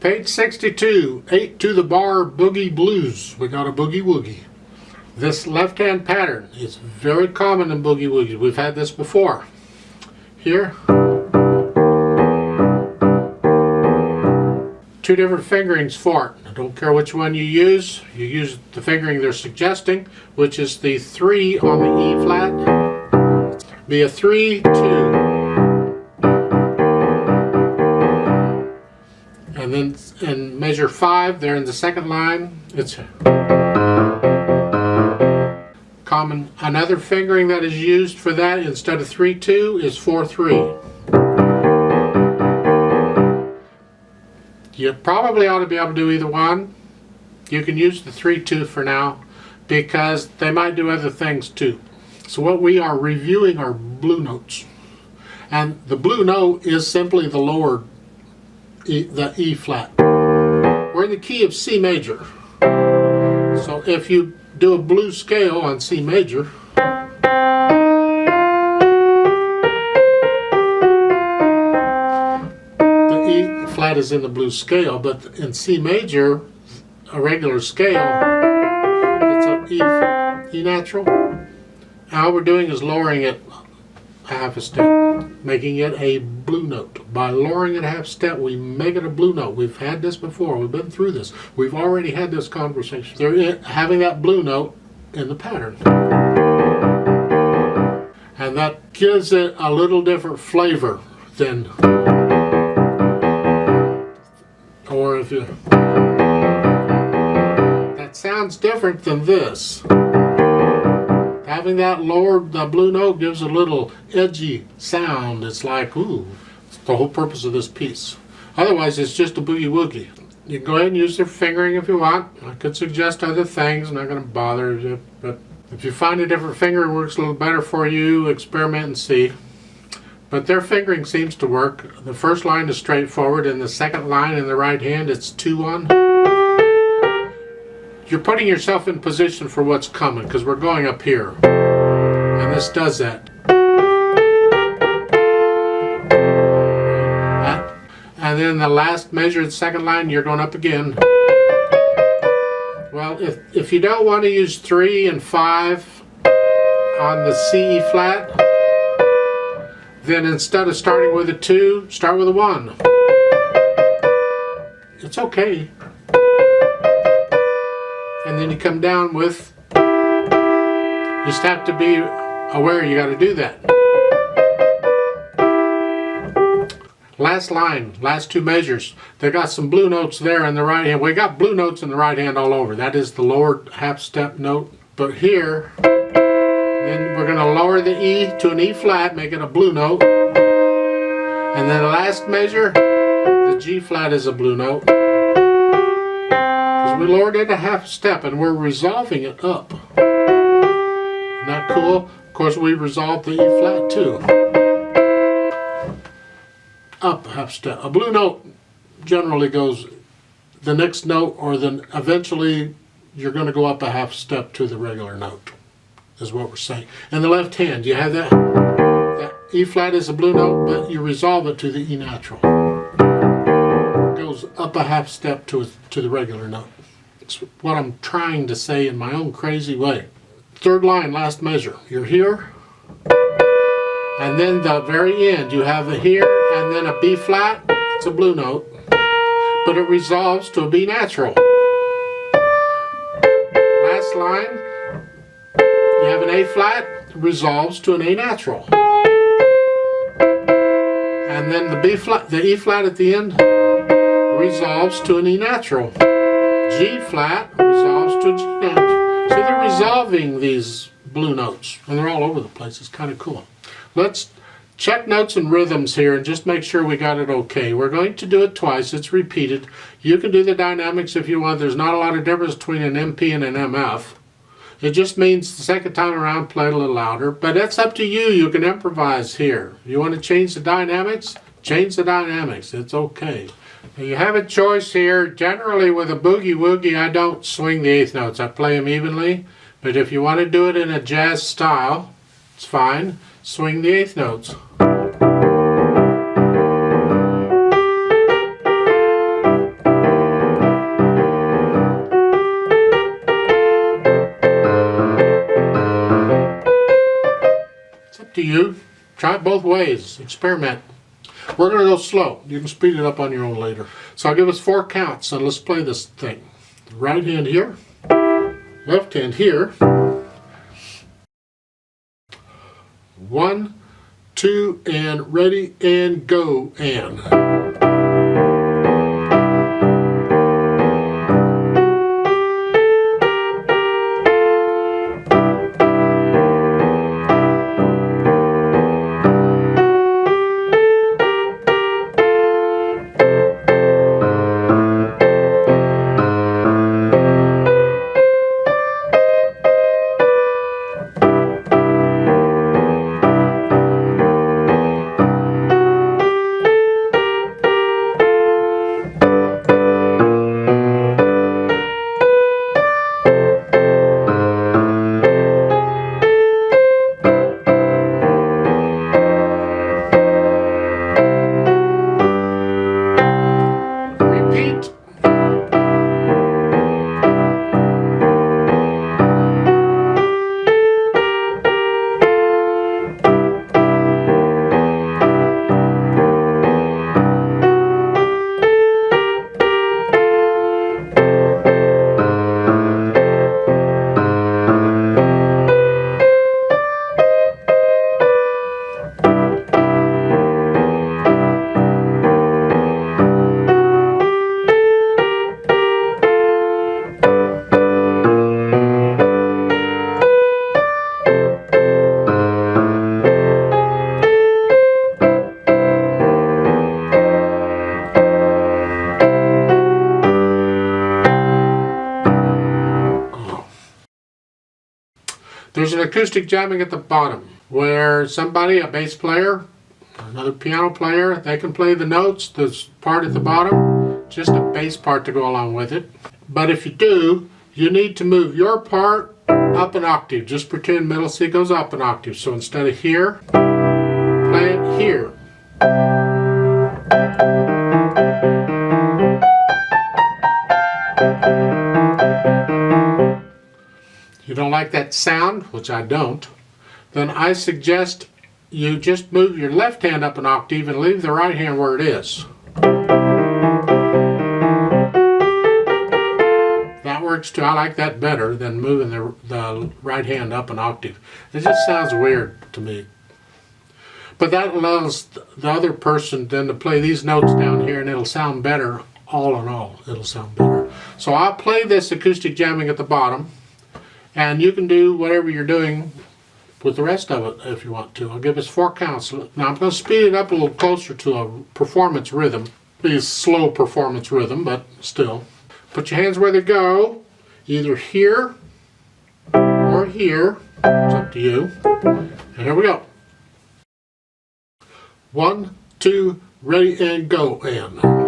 Page 62, Eight-to-the-Bar Boogie Blues. We got a boogie woogie. This left-hand pattern is very common in boogie woogies. We've had this before. Here, two different fingerings for it. I don't care which one you use the fingering they're suggesting, which is the 3 on the E flat. Be a 3, 2. And then in measure 5 there in the second line, it's common. Another fingering that is used for that instead of 3-2 is 4-3. You probably ought to be able to do either one. You can use the 3-2 for now because they might do other things too. So what we are reviewing are blue notes. And the blue note is simply the lower the E flat. We're in the key of C major. So if you do a blues scale on C major, the E flat is in the blues scale, but in C major, a regular scale, it's an E natural. All we're doing is lowering it a half a step, making it a blue note. By lowering it a half step, we make it a blue note. We've had this before. We've been through this. We've already had this conversation. They're having that blue note in the pattern. And that gives it a little different flavor than, or if you, that sounds different than this. Having that lowered, the blue note gives a little edgy sound. It's like, ooh, it's the whole purpose of this piece. Otherwise, it's just a boogie woogie. You can go ahead and use their fingering if you want. I could suggest other things. I'm not going to bother you, but if you find a different finger works a little better for you, experiment and see. But their fingering seems to work. The first line is straightforward, and the second line in the right hand, it's 2-1. You're putting yourself in position for what's coming because we're going up here. And this does that. And then the last measure, the second line, you're going up again. Well, if you don't want to use 3 and 5 on the C flat, then instead of starting with a 2, start with a 1. It's okay. And then you come down with, you just have to be aware you got to do that. Last line, last 2 measures. They got some blue notes there in the right hand. We got blue notes in the right hand all over. That is the lower half step note. But here, then we're going to lower the E to an E flat, make it a blue note. And then the last measure, the G flat is a blue note. We lowered it a half step and we're resolving it up. Isn't that cool? Of course, we resolved the E flat too. Up a half step. A blue note generally goes the next note, or then eventually you're going to go up a half step to the regular note, is what we're saying. In the left hand, you have that. That E flat is a blue note, but you resolve it to the E natural. It goes up a half step to the regular note. It's what I'm trying to say in my own crazy way. Third line, last measure. You're here, and then the very end, you have a here, and then a B flat. It's a blue note, but it resolves to a B natural. Last line, you have an A flat, resolves to an A natural. And then the B flat, the E flat at the end, resolves to an E natural. G flat resolves to a G natural. So they're resolving these blue notes, and they're all over the place. It's kind of cool. Let's check notes and rhythms here and just make sure we got it okay. We're going to do it twice. It's repeated. You can do the dynamics if you want. There's not a lot of difference between an MP and an MF. It just means the second time around, play it a little louder. But that's up to you. You can improvise here. You want to change the dynamics? Change the dynamics. It's okay. You have a choice here. Generally with a boogie woogie, I don't swing the eighth notes. I play them evenly. But if you want to do it in a jazz style, it's fine. Swing the eighth notes. Try it both ways. Experiment. We're going to go slow. You can speed it up on your own later. So I'll give us 4 counts and let's play this thing. Right hand here. Left hand here. 1, 2, and ready and go and. There's an acoustic jamming at the bottom where somebody, a bass player, another piano player, they can play the notes, this part at the bottom, just a bass part to go along with it. But if you do, you need to move your part up an octave. Just pretend middle C goes up an octave. So instead of here, play it here. You don't like that sound, which I don't, then I suggest you just move your left hand up an octave and leave the right hand where it is. That works too. I like that better than moving the right hand up an octave. It just sounds weird to me. But that allows the other person then to play these notes down here and it'll sound better. All in all, it'll sound better. So I'll play this acoustic jamming at the bottom. And you can do whatever you're doing with the rest of it if you want to. I'll give us 4 counts. Now I'm going to speed it up a little closer to a performance rhythm. Be a slow performance rhythm, but still. Put your hands where they go, either here or here. It's up to you. And here we go. 1, 2, ready and go and.